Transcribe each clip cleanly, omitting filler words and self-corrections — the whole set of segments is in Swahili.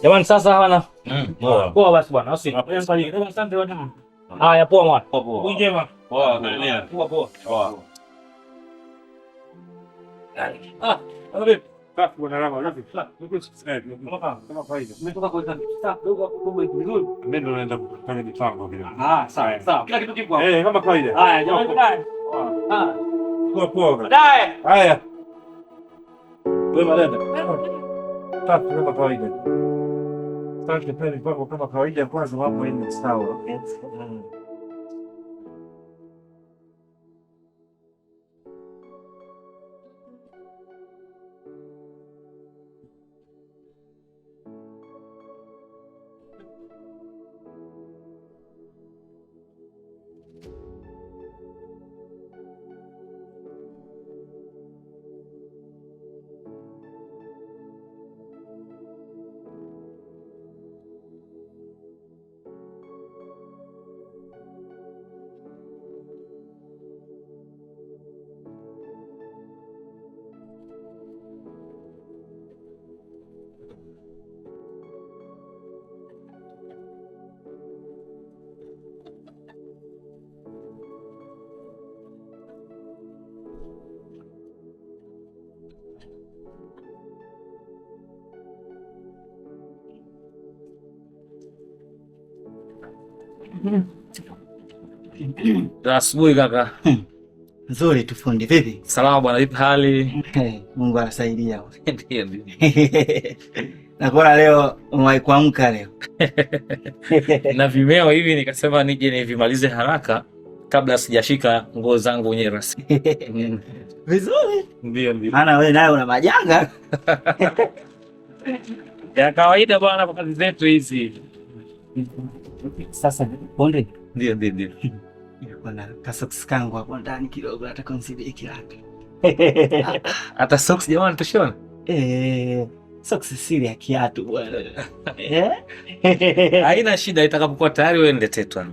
Jamani sasa bwana. Poa. Poa basi bwana. Asante bwana. Haya poa bwana. Poa. Njema. Poa, endelea. Poa. Poa. Vipi? Safi bwana Rama, vipi? Kama kawaida. Umetoka kwa staff dogo kubwa vizuri. Mimi ndo naenda kufanya mipango vile. Sawa. Kila kitu kipo. Kama kawaida. Haya, jamani baadaye. Poa. Baadaye. Haya. Wewe madada. Safi kama kawaida. Asante pale mipango kama kawaida, kwanza mambo yenye sawa. Asubuhi kaka. Nzuri tu fundi, vipi? Salama bwana, vipi hali? Mungu anasaidia. Ndio. Nakuona leo umewahi kuamka leo. Na vimeo hivi nikasema nije nivimalize haraka kabla sijashika nguo zangu wenyewe rasmi. Vizuri. Ndio. Maana wewe naye una majanga. Ya kawaida bwana kwa kazi zetu hizi. Sasa fundi, Ndio. kuna kasoksi kangu hapo ndani kidogo, nataka unisaidie kiatu. Hata socks jamani tushona. Soksi siri ya kiatu bwana. Haina shida, itakapokuwa tayari wewe niletee tu.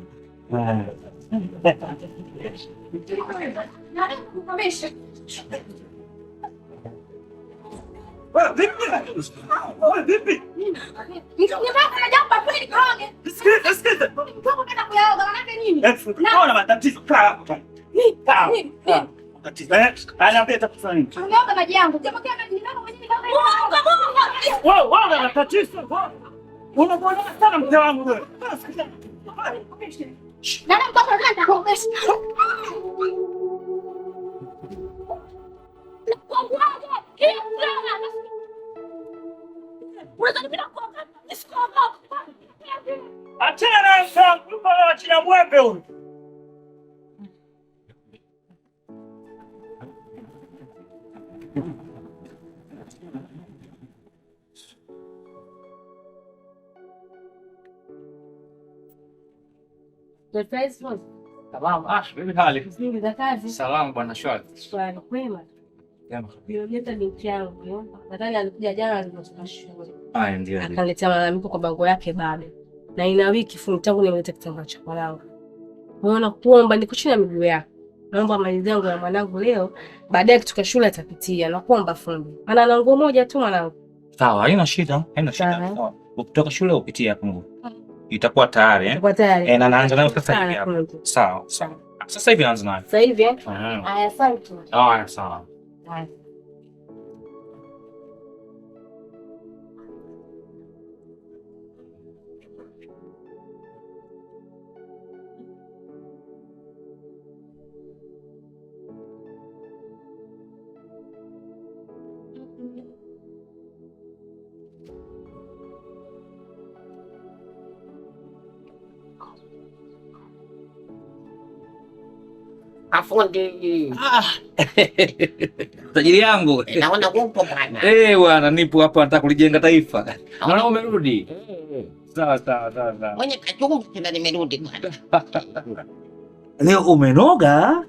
Vipi? Naona matatizo hapo. Anapenda kufanya nini? Unaomba maji yangu. Japo kama maji ndio mwenyewe kama hiyo. Wewe matatizo. Unaona sana mzee wangu wewe. Nani mtoto anataka kuogesha? Achana na sangu, kwa achia mwembe huyu. Salamu, vipi hali? Nzuri za kazi. Salamu bwana shwari. Swali kwema. Jema. Nilileta binti yangu. Nadhani alikuja jana alipotoka shule. Ndio. Akaletea malalamiko kwa bango yake bado. Na ina wiki fundi tangu nimeleta kitambaa cha mwanangu. Naona kuomba niko chini ya miguu yako. Naomba mali zangu ya mwanangu leo, baadaye akitoka shule atapitia. Nakuomba fundi. Maana ana nguo moja tu mwanangu. Sawa, haina shida. Sawa. Ukitoka shule upitie hapo nguo. Itakuwa tayari Itakuwa tayari. Na naanza nayo sasa hivi hapo. Sawa. Sasa hivi naanza nayo. Sasa hivi Haya, asante. Sawa. Haya. Afundi. Tajiri yangu. Naona upo bwana. Bwana nipo hapa nataka kulijenga taifa. Naona umerudi. Sawa. Mwenye kachungu tena nimerudi bwana. Leo umenoga?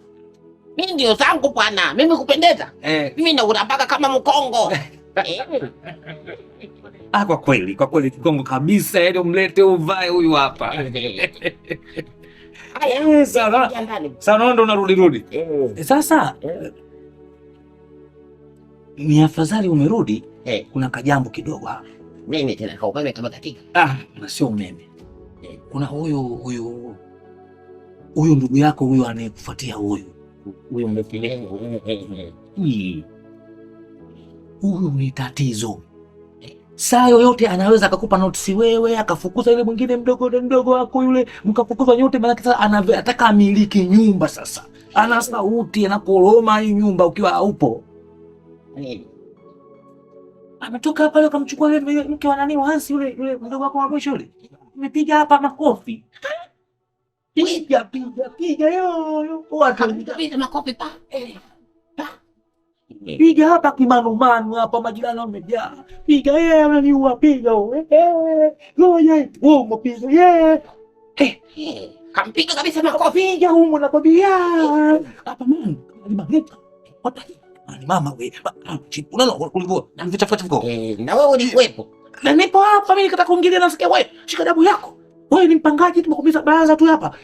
Mimi ndio zangu bwana. Mimi kupendeza. Mimi na urabaka kama mkongo. Kwa kweli kikongo kabisa, yaani umlete uvae huyu hapa. Sawa, ndo unarudi. Sasa ni afadhali umerudi. Kuna kajambo kidogo hapa. Mimi tena kwa umeme kama katika. Na sio umeme. Kuna huyu ndugu yako huyu anayekufuatia huyu mlepile. Huyu ni tatizo. Saa yoyote anaweza akakupa notisi wewe, akafukuza yule mwingine mdogo wako yule, mkafukuza nyote, maana sasa anataka amiliki nyumba sasa. Ana sauti anakoroma hii nyumba ukiwa haupo. Nini? Ametoka pale akamchukua yule mke wa nani Hansi yule mdogo wako wa mwisho yule. Nimepiga hapa makofi. Piga yo. Watu makofi pa. Piga hapa kimanumanu hapa, majirani wamejaa. Piga yeye ananiua, piga wewe. Ngoja wewe piga yeye. Kampiga kabisa makofi. Piga huko na kwambia. Hapa mama, ni mageta. Ni mama wewe. Unaona kulivyo. Na mvitafuta. Na wewe ulikuwepo. Na nipo hapa mimi nikataka kuingilia, nasikia wewe shika dabu yako. Wewe ni mpangaji, tumekuumiza baraza tu hapa.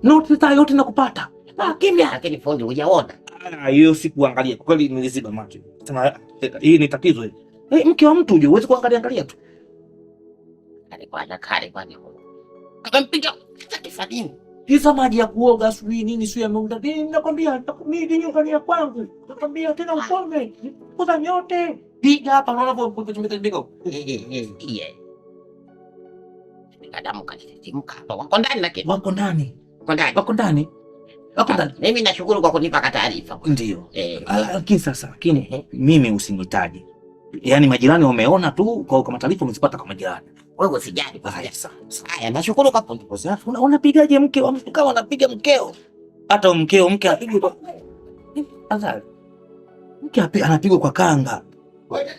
Notisi yote nakupata. Kimya. Lakini fundi hujaona. Hiyo sikuangalia. Kweli niliziba macho. Sema hii ni tatizo hili. Mke wa mtu uje uweze kuangalia tu. Kale bwana. Kama mpita kisadini. Hizo maji ya kuoga sui nini sui ameunda. Nakwambia mimi nyumbani ya kwangu. Nakwambia tena usome. Kuza nyote. Piga hapa unaona kutumika. Kadamu kanitimka hapa. Wako ndani lakini. Wako ndani. Mimi nashukuru kwa kunipa taarifa. Ndio. Lakini mimi usinitaje. Yaani majirani wameona tu kwa taarifa umezipata kwa majirani. Wewe usijali. Haya, nashukuru kwa kunipozea. Unapigaje mke wa mtu kama anapiga mkeo? Hata mke apigwe kwa adhari. Mke anapigwa kwa kanga. Waya,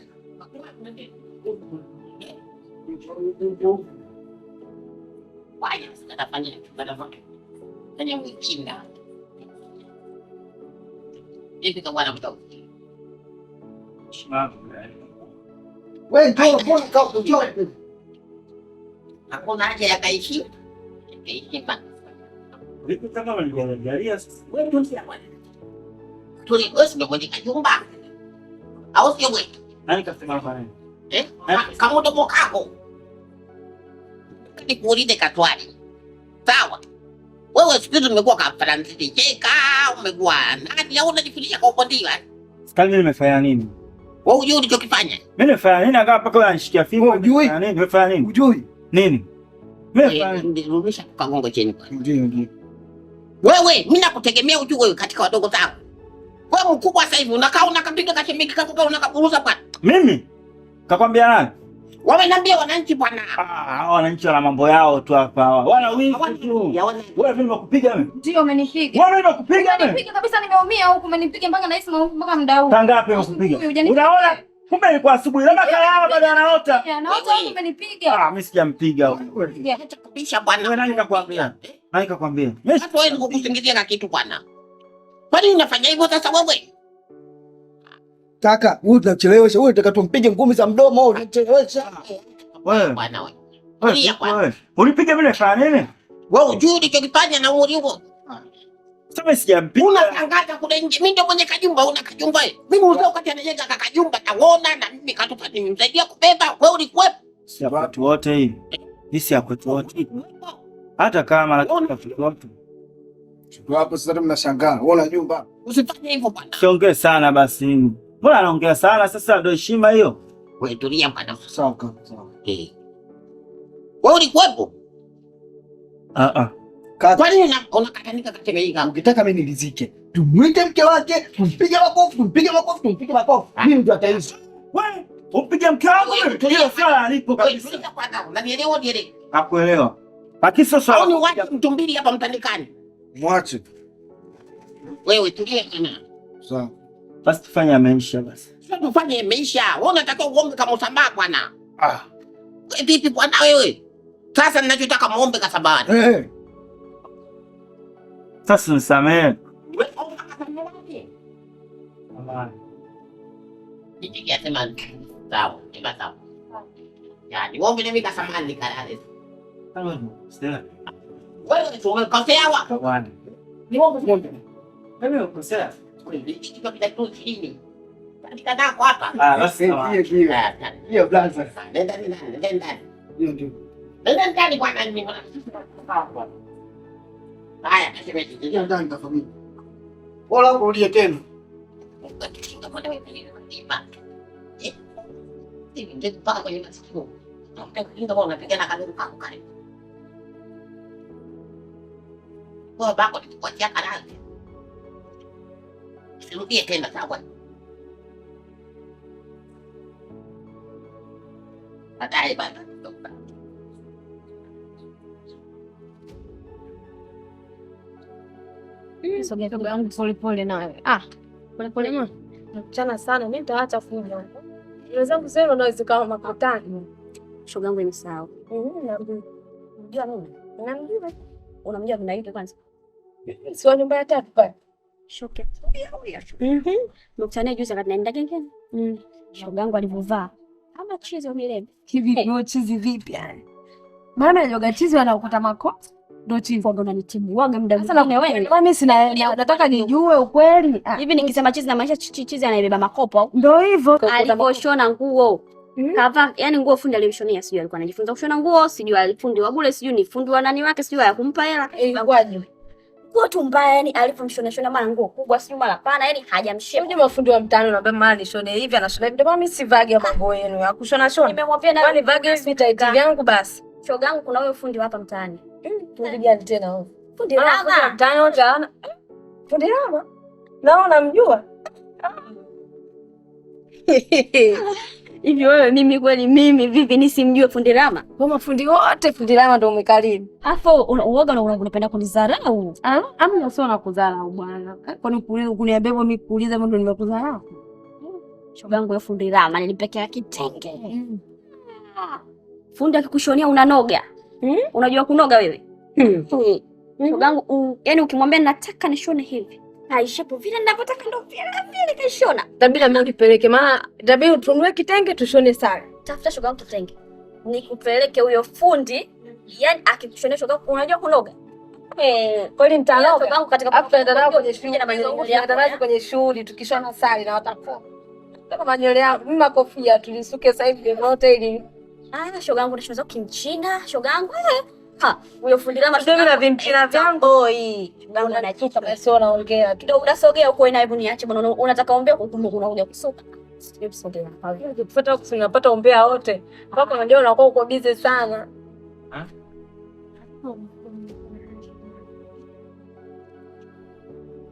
nafanya fanya mchinda. Hivi kama bwana mtao. Wewe njoo. Hakuna haja ya kaishi. Kaishi pa. Vipi kama waliangalia sasa? Wewe ndio bwana. Wewe ndio mwenye kajumba. Au sio wewe? Nani kasema kwa nini? Kama ndo mokako. Nikuulize katwali. Sawa. Wewe siku hizi umekuwa kafaransi cheka, umekuwa nani au unajifikiria kwa upande wako? Sikali mimi nimefanya nini? Wewe unajua ulichokifanya? Mimi nimefanya nini mpaka mpaka unanishikia fimbo? Unajui? Nimefanya nini? Unajui? Nini? Mimi nimefanya nirudisha kagongo chini kwa. Ndio. Wewe mimi nakutegemea ujue wewe katika wadogo zangu. Wewe mkubwa sasa hivi unakaa unakapiga kachemiki kako unakaburuza bwana. Mimi? Kakwambia nani? Wamenambia wananchi bwana. Wananchi wana mambo yao tu hapa. Wana wivu tu. Wewe vipi nimekupiga mimi? Ndio umenipiga. Wewe nimekupiga mimi? Umenipiga kabisa, nimeumia huku, umenipiga mpaka nahisi mpaka muda huu. Tangapi nimekupiga? Unaona? Kumbe ilikuwa asubuhi. Labda kalala bado anaota. Anaota huku umenipiga. Mimi sijampiga. Acha kubisha bwana. Wewe nani kakwambia? Nani kakwambia? Hata wewe nikukusingizia kitu bwana. Kwa nini unafanya hivyo sasa wewe? Kaka, wewe unachelewesha. Wewe unataka tumpige ngumi za mdomo, unachelewesha. Wewe bwana wewe. Unipiga mimi nafanya nini? Wewe unajua ulichokifanya na umri huo. Sasa sijampiga. Unatangaza kule nje. Mimi ndio mwenye kajumba, una kajumba wewe. Mimi uzao kati anajenga kakajumba taona na mimi katupa nimemsaidia kubeba. Wewe ulikuwepo? Si watu wote hii. Hisi ya kwetu wote. Hata kama lakini watu. Sio hapo sasa mnashangaa. Wewe una nyumba. Usifanye hivyo bwana. Siongee sana basi. Mbona anaongea sana sasa, ndio heshima hiyo? Wewe tulia bwana. Sawa kaka. Wewe ulikuwepo? Kwa nini unakatanika katika hii kama? Ukitaka mimi nilizike. Tumwite mke wake, tumpige makofi. Mimi ndio ataishi. Wewe upige mke wangu mimi. Tulia sana alipo kabisa. Tulia kwanza. Unanielewa nielewe? Nakuelewa. Lakini sasa ni watu mtu mbili hapa mtandikani. Mwache. Wewe tulia sana. Sawa. Basi tufanye ameisha basi. Sio tufanye ameisha. Wewe unatakiwa uombe kama msamaha bwana. Vipi bwana wewe? Sasa ninachotaka muombe kasabani. Sasa nisamehe. Wewe omba kasabani. Amani. Nikikia sema sawa, sawa. Yaani ombe mimi kasamani kalale. Stella. Wewe umekosea wapi? Bwana. Ni ombe. Mimi ukosea. Wewe kitu kile tu chini. Andika nako hapa. Basi hiyo blaza. Nenda ndani. Hiyo ndio. Nenda ndani bwana mimi. Haya, Hiyo ndani tafadhali. Bora urudie tena. Ndio mpaka kwenye masikio. Ndio mbona unapigana kale kako kale. Kwa bako nikupatia karanga. Sirudie tena sawa. Baadaye bana. Sogea kidogo yangu pole nawe. Pole mwa. Nachana sana, mimi nitaacha fujo. Wenzangu sasa wanaweza kama makutano. Shoga yangu imesahau. Unamjua mimi? Unamjua? Unamjua vinaitwa kwanza? Si wa nyumba ya tatu pale. Shoga. Mkutane juzi wakati naenda gengeni. Shoga yangu alivyovaa. Kama chizi umelebe. Hivi chizi vipi yani? Maana yoga chizi wanakuta makosa. Ndio chizi Ndo unanitibu wangu muda sasa na wewe. Mimi sina nataka nijue ukweli. hivi nikisema chizi na maisha chizi anaibeba makopo au? Ndio hivyo. Aliposhona nguo. Kava, yani nguo fundi aliyoshonia sijui alikuwa anajifunza kushona nguo, sijui alifundi wa bure, sijui ni fundi wa nani wake, sijui ya kumpa hela. Ngwaje. Nguo tu mbaya yani alipomshona mara nguo kubwa sijui mara pana yani hajamshia. Unajua mafundi wa mtaani naomba mara nishone hivi anashona hivi. Ndio mimi sivagi mambo yenu ya kushona shona. Nimemwambia na kwani vagi hivi tight yangu basi. Shoga yangu kuna huyo fundi hapa mtaani. Fundi gani tena huyo? Fundi Rama. Mtaani wote ana. Fundi Rama? Naona mjua. Hivi wewe mimi vipi nisimjue fundi Rama? Kwa mafundi wote fundi Rama ndio umekarimu. Afu uoga unapenda kunidharau. Amna sio na kudharau bwana. Kwani kuniambia mimi kuuliza mimi ndio nimekudharau? Shoga yangu ya fundi Rama nilipekea kitenge. Fundi akikushonia unanoga. Unajua kunoga wewe? Shoga yangu yani ukimwambia nataka nishone hivi. Aishapo vile ninavyotaka ndio vile kaishona. Tabila mimi nipeleke maana tabia utunue kitenge tushone sare. Tafuta shoga yangu kitenge. Nikupeleke huyo fundi, yani akikushonea shoga unajua kunoga. Kweli mtanoga. Shoga yangu katika hapo ndio kwenye shughuli na manywele yangu kwenye shughuli tukishona sare na watakuwa. Kama manywele yangu mimi makofia tulisuke sasa hivi yote ili. Shoga yangu nashona kimchina, shoga yangu. Huyo fundi Rama ndio na vimchina vyangu. Oi. Naona nakicha basi unaongea tu. Ndio unasogea uko na hebu niache bwana unataka ombea kukumbuka unakuja kusuka. Sio kusogea. Ukifuata unapata ombea wote. Hapo unajua unakuwa uko busy sana.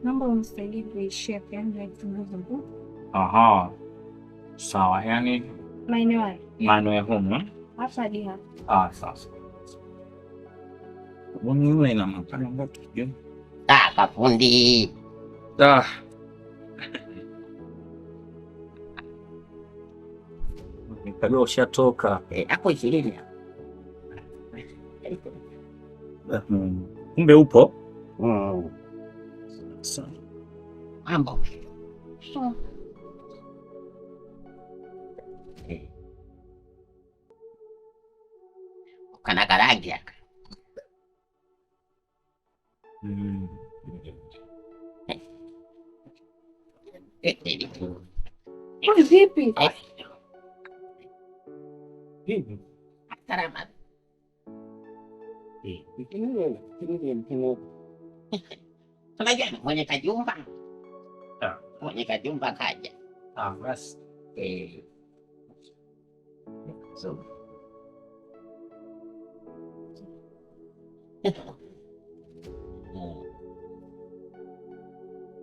Naomba unisaidie kuishia pembe ya kitunguzi. Aha. Sawa, yani maeneo ya humu. hapa hadi hapa. Sasa. Mbona yule ina mapana ngapi kijana? Kafundi. Nikajua ushatoka. Hapo 20. Kumbe upo? Sawa. Mambo. Kana karagi yaka. Vipi? Vipi? Salama. Tunajua mwenye kajumba. Mwenye kajumba kaja. Basi. So.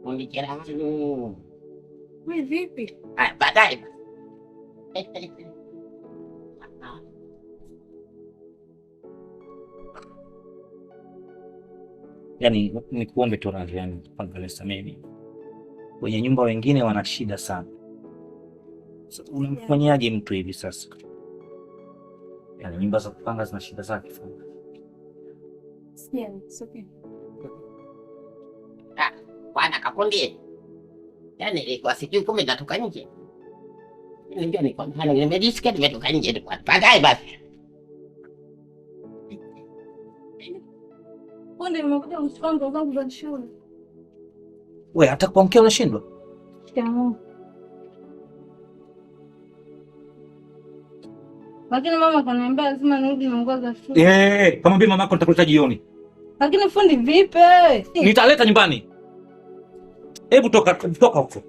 Unikirani. Wewe vipi? Baadaye. Yaani nikuombe tu radhi yani tafadhali sameni. Wenye nyumba wengine wana shida sana. Unamfanyaje mtu hivi sasa? Yaani nyumba za kupanga zina shida zake sana. Sio. Bwana Kafundi. Yaani ilikuwa sijui kumbe natoka nje. Niambia ni kwa maana nimejisikia nimetoka nje tu. Baadaye basi. Fundi nimekuja kuchukua nguo zangu za shule. Wewe hata kuamkia unashindwa? Lakini mama kaniambia lazima nirudi na nguo za shule. Kamwambia mama yako nitakuleta jioni. Lakini fundi vipi? Nitaleta nyumbani. Hebu toka huko.